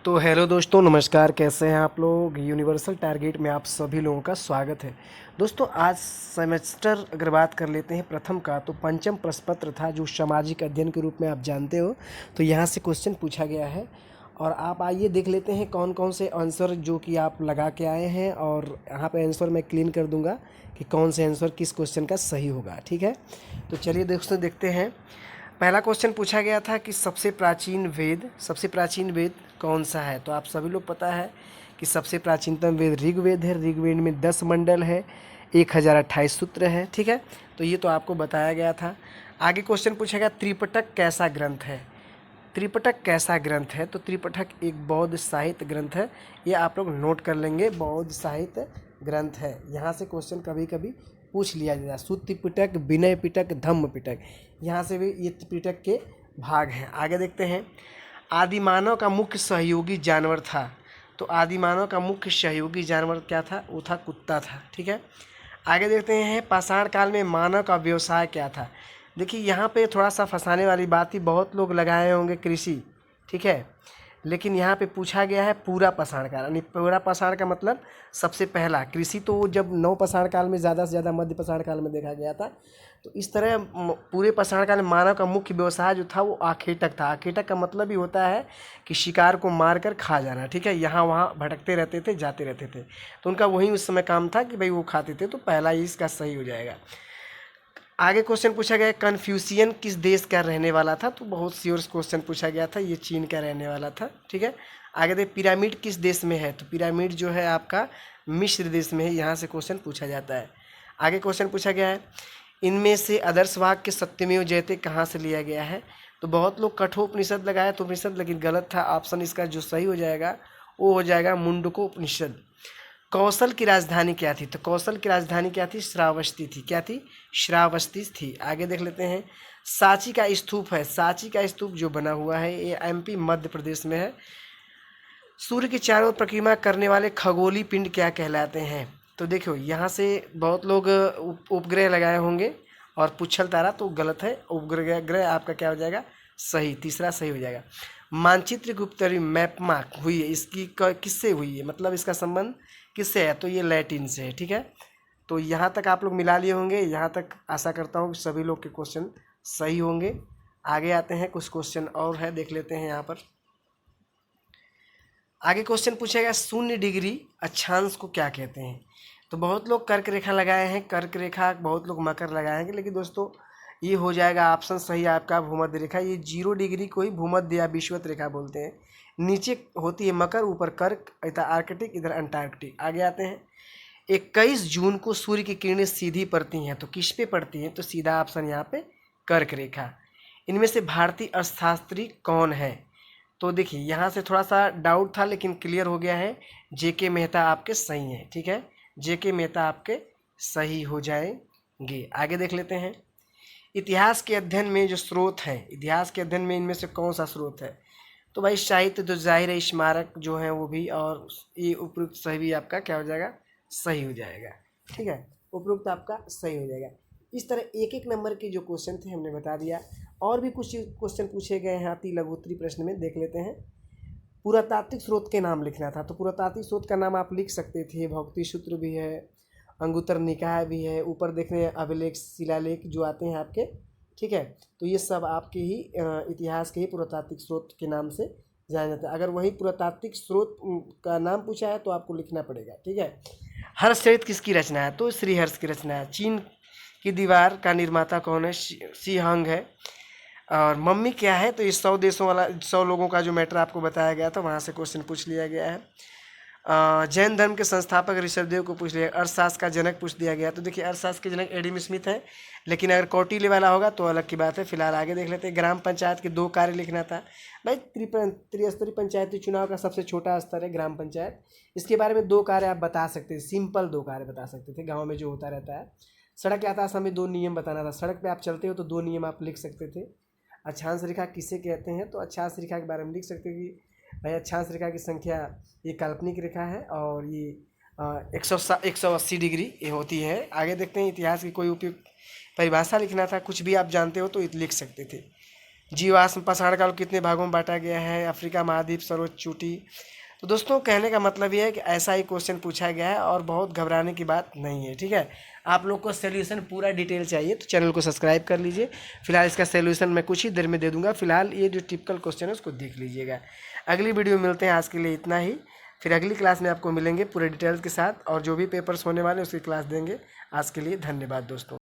तो हेलो दोस्तों, नमस्कार। कैसे हैं आप लोग। यूनिवर्सल टारगेट में आप सभी लोगों का स्वागत है। दोस्तों, आज सेमेस्टर अगर बात कर लेते हैं प्रथम का, तो पंचम प्रश्न पत्र था जो सामाजिक अध्ययन के रूप में आप जानते हो। तो यहाँ से क्वेश्चन पूछा गया है और आप आइए देख लेते हैं कौन कौन से आंसर जो कि आप लगा के आए हैं, और यहाँ पे आंसर मैं क्लीन कर दूंगा कि कौन से आंसर किस क्वेश्चन का सही होगा। ठीक है, तो चलिए दोस्तों देखते हैं। पहला क्वेश्चन पूछा गया था कि सबसे प्राचीन वेद कौन सा है। तो आप सभी लोग पता है कि सबसे प्राचीनतम वेद ऋग्वेद है। ऋग्वेद में 10 मंडल है, 1028 सूत्र है। ठीक है, तो ये तो आपको बताया गया था। आगे क्वेश्चन पूछा गया त्रिपिटक कैसा ग्रंथ है। त्रिपिटक कैसा ग्रंथ है, तो त्रिपिटक एक बौद्ध साहित्य ग्रंथ है। ये आप लोग नोट कर लेंगे, बौद्ध साहित्य ग्रंथ है। यहाँ से क्वेश्चन कभी कभी पूछ लिया जाता है। सूत्र पिटक, विनय पिटक, धम्म पिटक, यहाँ से भी ये त्रिपिटक के भाग हैं। आगे देखते हैं। आदिमानव का मुख्य सहयोगी जानवर था। तो आदिमानव का मुख्य सहयोगी जानवर क्या था, वो था कुत्ता था। ठीक है, आगे देखते हैं। पाषाण काल में मानव का व्यवसाय क्या था। देखिए यहाँ पे थोड़ा सा फंसाने वाली बात ही, बहुत लोग लगाए होंगे कृषि। ठीक है, लेकिन यहाँ पे पूछा गया है पूरा पाषाण काल, यानी पूरा पाषाण का मतलब सबसे पहला। कृषि तो जब नव पाषाण काल में ज़्यादा से ज़्यादा मध्य पाषाण काल में देखा गया था। तो इस तरह पूरे पाषाण काल में मानव का मुख्य व्यवसाय जो था वो आखेटक था। आखेटक का मतलब ही होता है कि शिकार को मार कर खा जाना। ठीक है, यहाँ वहाँ भटकते रहते थे, जाते रहते थे, तो उनका वही उस समय काम था कि भाई वो खाते थे। तो पहला ही इसका सही हो जाएगा। आगे क्वेश्चन पूछा गया कन्फ्यूशियन किस देश का रहने वाला था। तो बहुत श्योर क्वेश्चन पूछा गया था, ये चीन का रहने वाला था। ठीक है, आगे देख पिरामिड किस देश में है। तो पिरामिड जो है आपका मिस्र देश में है। यहाँ से क्वेश्चन पूछा जाता है। आगे क्वेश्चन पूछा गया है इनमें से आदर्श वाक्य सत्यमेव जयते कहाँ से लिया गया है। तो बहुत लोग कठोपनिषद लगाया तो उपनिषद, लेकिन गलत था। ऑप्शन इसका जो सही हो जाएगा वो हो जाएगा मुंडको उपनिषद। कौशल की राजधानी क्या थी। तो कौशल की राजधानी क्या थी, श्रावस्ती थी। क्या थी, श्रावस्ती थी। आगे देख लेते हैं। सांची का स्तूप है। सांची का स्तूप जो बना हुआ है ये एमपी मध्य प्रदेश में है। सूर्य के चारों ओर परिक्रमा करने वाले खगोलीय पिंड क्या कहलाते हैं। तो देखो यहाँ से बहुत लोग उपग्रह लगाए होंगे और पुच्छल तारा, तो गलत है। उपग्रह ग्रह आपका क्या हो जाएगा, सही, तीसरा सही हो जाएगा। मानचित्र गुप्तरी मैपमा हुई है, इसकी किससे हुई है, मतलब इसका संबंध किससे है। तो ये लैटिन से है। ठीक है, तो यहाँ तक आप लोग मिला लिए होंगे। यहाँ तक आशा करता हूँ कि सभी लोग के क्वेश्चन सही होंगे। आगे आते हैं, कुछ क्वेश्चन और है, देख लेते हैं यहाँ पर। आगे क्वेश्चन पूछा गया 0 डिग्री अक्षांश को क्या कहते हैं। तो बहुत लोग कर्क रेखा लगाए हैं, कर्क रेखा, बहुत लोग मकर लगाए हैं, लेकिन दोस्तों ये हो जाएगा ऑप्शन सही आपका भूमध्य रेखा। ये 0 डिग्री को ही भूमध्य या विषुवत रेखा बोलते हैं। नीचे होती है मकर, ऊपर कर्क, इधर आर्कटिक, इधर अंटार्कटिक। आगे आते हैं। 21 जून को सूर्य की किरणें सीधी पड़ती हैं, तो किस पे पड़ती हैं। तो सीधा ऑप्शन यहाँ पे कर्क रेखा। इनमें से भारतीय अर्थशास्त्री कौन है। तो देखिए यहाँ से थोड़ा सा डाउट था, लेकिन क्लियर हो गया है। जेके मेहता आपके सही हैं। ठीक है, जेके मेहता आपके सही हो जाएंगे। आगे देख लेते हैं। इतिहास के अध्ययन में जो स्रोत है, इतिहास के अध्ययन में इनमें से कौन सा स्रोत है। तो भाई साहित्य तो जाहिर है, स्मारक जो है वो भी, और ये उपयुक्त सही भी आपका क्या हो जाएगा, सही हो जाएगा। ठीक है, उपयुक्त आपका सही हो जाएगा। इस तरह एक एक नंबर के जो क्वेश्चन थे हमने बता दिया। और भी कुछ क्वेश्चन पूछे गए हैं अति लघुत्तरी प्रश्न में, देख लेते हैं। पुरातात्विक स्रोत के नाम लिखना था। तो पुरातात्विक स्रोत का नाम आप लिख सकते थे। भौतिक सूत्र भी है, अंगुत्तर निकाय भी है, ऊपर देखने अभिलेख शिलालेख जो आते हैं आपके। ठीक है, तो ये सब आपके ही इतिहास के ही पुरातात्विक स्रोत के नाम से जाना जाता है। अगर वही पुरातात्विक स्रोत का नाम पूछा है तो आपको लिखना पड़ेगा। ठीक है, हर्षचरित किसकी रचना है। तो श्रीहर्ष की रचना है। चीन की दीवार का निर्माता कौन है, शी हंग है। और मम्मी क्या है, तो ये 100 देशों वाला, 100 लोगों का जो मैटर आपको बताया गया था वहाँ से क्वेश्चन पूछ लिया गया है। जैन धर्म के संस्थापक ऋषभदेव को पूछ लिया। अर्थशास्त्र का जनक पूछ दिया गया। तो देखिए अर्थशास्त्र के जनक एडम स्मिथ है, लेकिन अगर कौटिल्य वाला होगा तो अलग की बात है। फिलहाल आगे देख लेते हैं। ग्राम पंचायत के 2 कार्य लिखना था। भाई त्रिस्तरीय पंचायती चुनाव का सबसे छोटा स्तर है ग्राम पंचायत। इसके बारे में 2 कार्य आप बता सकते थे, सिंपल 2 कार्य बता सकते थे गाँव में जो होता रहता है। सड़क यातायात हमें 2 नियम बताना था। सड़क पर आप चलते हो तो 2 नियम आप लिख सकते थे। अक्षांश रेखा किसे कहते हैं। तो अक्षांश रेखा के बारे में लिख सकते हैं कि भाई अक्षांश रेखा की संख्या ये काल्पनिक रेखा है और ये 180 डिग्री ये होती है। आगे देखते हैं। इतिहास की कोई उपयुक्त परिभाषा लिखना था। कुछ भी आप जानते हो तो लिख सकते थे। जीवाश्म पाषाण काल कितने भागों में बांटा गया है, अफ्रीका महाद्वीप सर्वोच्च चोटी। तो दोस्तों कहने का मतलब ये है कि ऐसा ही क्वेश्चन पूछा गया है और बहुत घबराने की बात नहीं है, ठीक है। आप लोग को सोल्यूशन पूरा डिटेल चाहिए तो चैनल को सब्सक्राइब कर लीजिए। फिलहाल इसका सोल्यूशन मैं कुछ ही देर में दे दूंगा। फिलहाल ये जो टिपिकल क्वेश्चन है उसको देख लीजिएगा। अगली वीडियो में मिलते हैं, आज के लिए इतना ही। फिर अगली क्लास में आपको मिलेंगे पूरे डिटेल्स के साथ और जो भी पेपर्स होने वाले हैं उसकी क्लास देंगे। आज के लिए धन्यवाद दोस्तों।